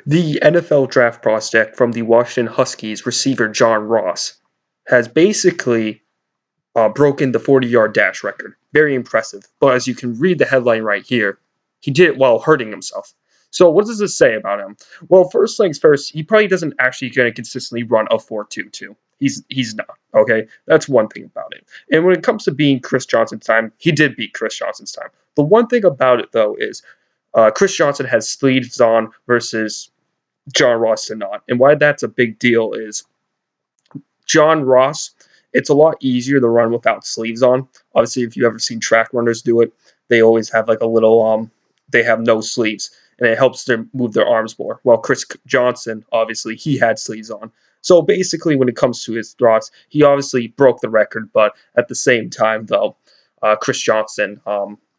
The NFL draft prospect from the Washington Huskies, receiver John Ross, has basically broken the 40-yard dash record. Very impressive. But as you can read the headline right here, he did it while hurting himself. So what does this say about him? Well, first things first, he probably doesn't actually going to consistently run a 4.22. He's not. Okay, that's one thing about it. And when it comes to being Chris Johnson's time, he did beat Chris Johnson's time. The one thing about it though is Chris Johnson has sleeves on versus John Ross did not. And why that's a big deal is John Ross, it's a lot easier to run without sleeves on. Obviously, if you've ever seen track runners do it, they always have like a little they have no sleeves, and it helps them move their arms more. Well, Chris Johnson, obviously, he had sleeves on. So basically, when it comes to his throws, he obviously broke the record, but at the same time, though, Chris Johnson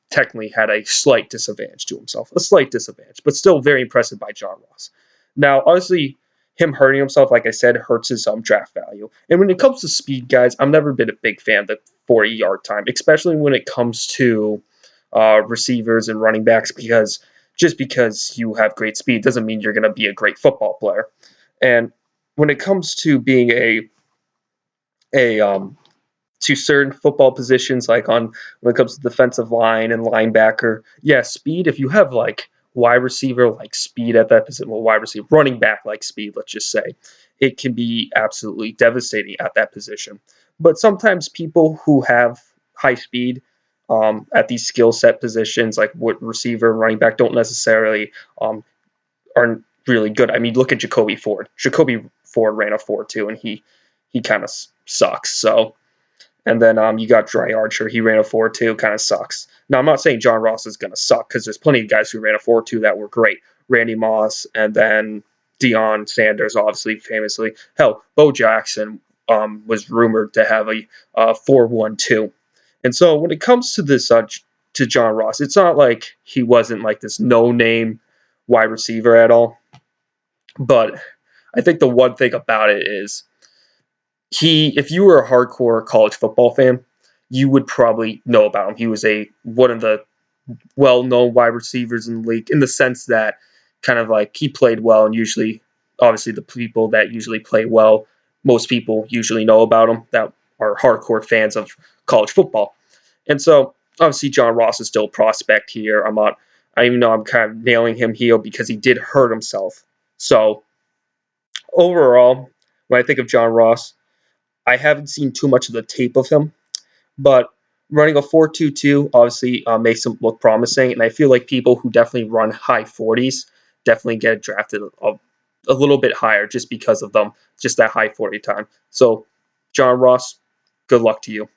technically had a slight disadvantage to himself, a slight disadvantage, but still very impressive by John Ross. Now, obviously, him hurting himself, like I said, hurts his draft value. And when it comes to speed, guys, I've never been a big fan of the 40-yard time, especially when it comes to receivers and running backs, because just because you have great speed doesn't mean you're going to be a great football player. And when it comes to being a to certain football positions, like on when it comes to defensive line and linebacker, yeah, speed. If you have like wide receiver like speed at that position, well, wide receiver, running back like speed, let's just say, it can be absolutely devastating at that position. But sometimes people who have high speed at these skill set positions, like what receiver and running back, don't necessarily aren't really good. I mean, look at Jacoby Ford. Jacoby Ford ran a 4.2, and he kind of sucks. So and then you got Dry Archer. He ran a 4.2, kind of sucks. Now, I'm not saying John Ross is going to suck because there's plenty of guys who ran a 4.2 that were great. Randy Moss and then Deion Sanders, obviously, famously. Hell, Bo Jackson was rumored to have a 4.12. And so when it comes to this, to John Ross, it's not like he wasn't like this no-name wide receiver at all. But I think the one thing about it is if you were a hardcore college football fan, you would probably know about him. He was one of the well-known wide receivers in the league in the sense that kind of like he played well, and usually, obviously, the people that usually play well, most people usually know about him that are hardcore fans of college football. And so, obviously, John Ross is still a prospect here. I even know I'm kind of nailing him here because he did hurt himself. So, overall, when I think of John Ross, I haven't seen too much of the tape of him, but running a 4.22 obviously makes him look promising, and I feel like people who definitely run high 40s definitely get drafted a little bit higher just because of them, just that high 40 time. So, John Ross, good luck to you.